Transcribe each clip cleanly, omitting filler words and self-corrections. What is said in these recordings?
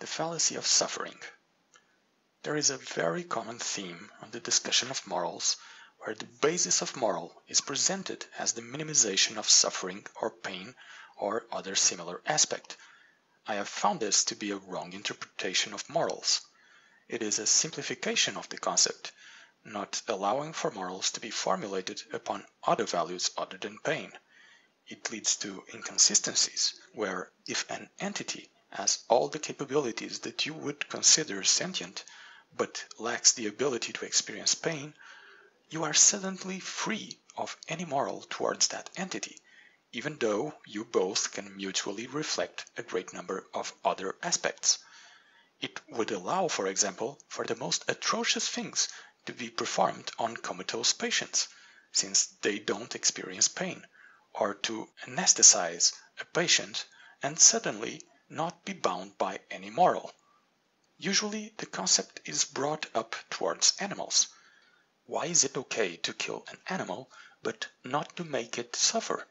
The fallacy of suffering. There is a very common theme on the discussion of morals, where the basis of moral is presented as the minimization of suffering or pain or other similar aspect. I have found this to be a wrong interpretation of morals. It is a simplification of the concept, not allowing for morals to be formulated upon other values other than pain. It leads to inconsistencies, where if an entity has all the capabilities that you would consider sentient, but lacks the ability to experience pain, you are suddenly free of any moral towards that entity, even though you both can mutually reflect a great number of other aspects. It would allow, for example, for the most atrocious things to be performed on comatose patients, since they don't experience pain, or to anesthetize a patient and suddenly not be bound by any moral. Usually the concept is brought up towards animals. Why is it okay to kill an animal, but not to make it suffer?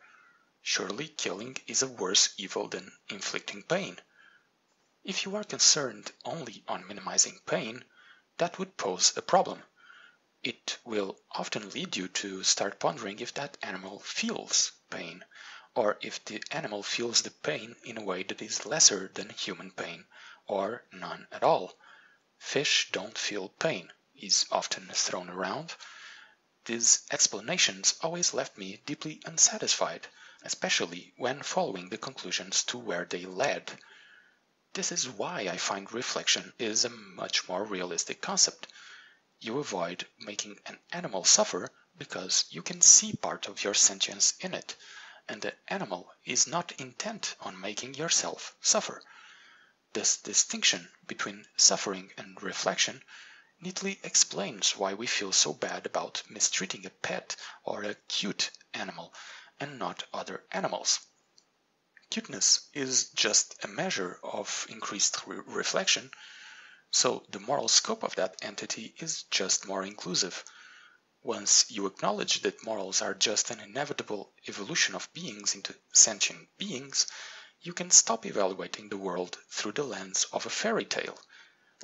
Surely killing is a worse evil than inflicting pain. If you are concerned only on minimizing pain, that would pose a problem. It will often lead you to start pondering if that animal feels pain, or if the animal feels the pain in a way that is lesser than human pain, or none at all. Fish don't feel pain is often thrown around. These explanations always left me deeply unsatisfied, especially when following the conclusions to where they led. This is why I find reflection is a much more realistic concept. You avoid making an animal suffer because you can see part of your sentience in it, and the animal is not intent on making yourself suffer. This distinction between suffering and reflection neatly explains why we feel so bad about mistreating a pet or a cute animal and not other animals. Cuteness is just a measure of increased reflection, so the moral scope of that entity is just more inclusive. Once you acknowledge that morals are just an inevitable evolution of beings into sentient beings, you can stop evaluating the world through the lens of a fairy tale.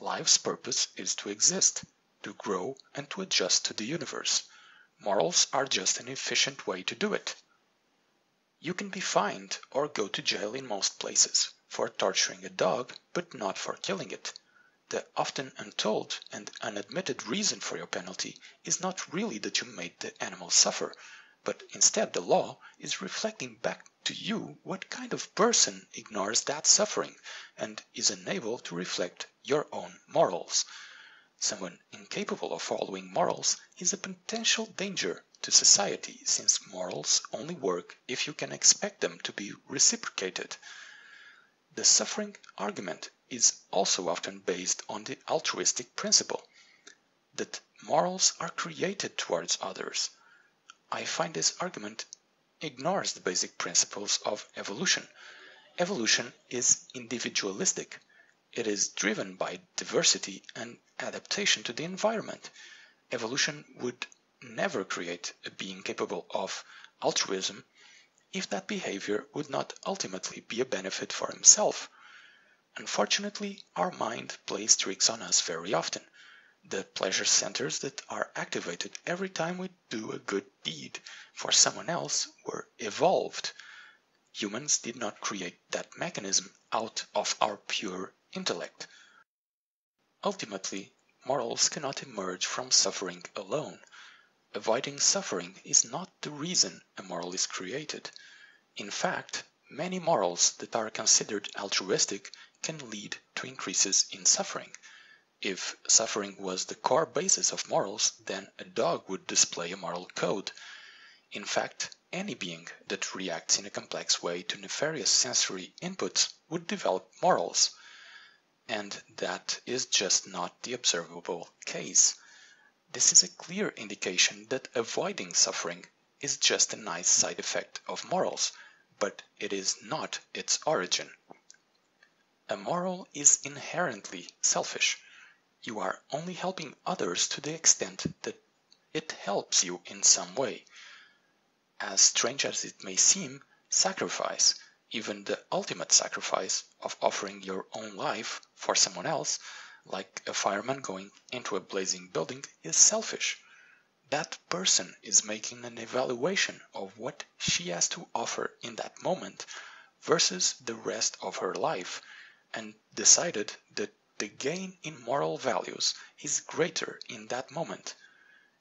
Life's purpose is to exist, to grow, and to adjust to the universe. Morals are just an efficient way to do it. You can be fined or go to jail in most places for torturing a dog, but not for killing it. The often untold and unadmitted reason for your penalty is not really that you made the animal suffer, but instead the law is reflecting back to you what kind of person ignores that suffering and is unable to reflect your own morals. Someone incapable of following morals is a potential danger to society, since morals only work if you can expect them to be reciprocated. The suffering argument is also often based on the altruistic principle that morals are created towards others. I find this argument ignores the basic principles of evolution. Evolution is individualistic. It is driven by diversity and adaptation to the environment. Evolution would never create a being capable of altruism if that behavior would not ultimately be a benefit for himself. Unfortunately, our mind plays tricks on us very often. The pleasure centers that are activated every time we do a good deed for someone else were evolved. Humans did not create that mechanism out of our pure intellect. Ultimately, morals cannot emerge from suffering alone. Avoiding suffering is not the reason a moral is created. In fact, many morals that are considered altruistic can lead to increases in suffering. If suffering was the core basis of morals, then a dog would display a moral code. In fact, any being that reacts in a complex way to nefarious sensory inputs would develop morals. And that is just not the observable case. This is a clear indication that avoiding suffering is just a nice side effect of morals, but it is not its origin. A moral is inherently selfish. You are only helping others to the extent that it helps you in some way. As strange as it may seem, sacrifice, Even the ultimate sacrifice of offering your own life for someone else, like a fireman going into a blazing building, is selfish. That person is making an evaluation of what she has to offer in that moment versus the rest of her life, and decided that the gain in moral values is greater in that moment,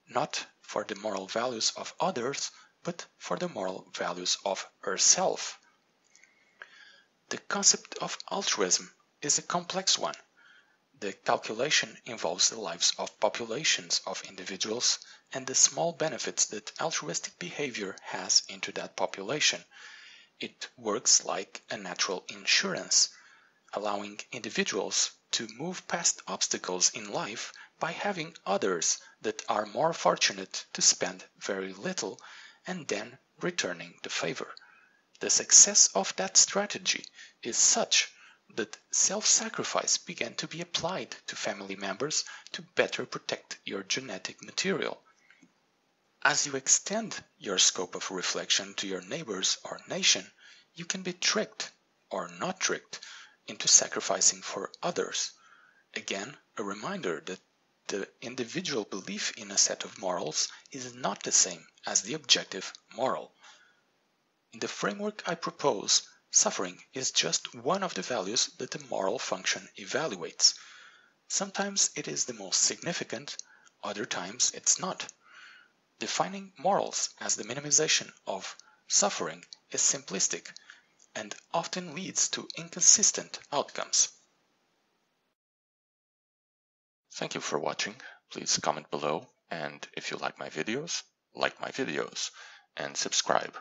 not for the moral values of others, but for the moral values of herself. The concept of altruism is a complex one. The calculation involves the lives of populations of individuals and the small benefits that altruistic behavior has into that population. It works like a natural insurance, allowing individuals to move past obstacles in life by having others that are more fortunate to spend very little and then returning the favor. The success of that strategy is such that self-sacrifice began to be applied to family members to better protect your genetic material. As you extend your scope of reflection to your neighbors or nation, you can be tricked or not tricked into sacrificing for others. Again, a reminder that the individual belief in a set of morals is not the same as the objective moral. In the framework I propose, suffering is just one of the values that the moral function evaluates. Sometimes it is the most significant, other times it's not. Defining morals as the minimization of suffering is simplistic and often leads to inconsistent outcomes. Thank you for watching. Please comment below, and if you like my videos, and subscribe.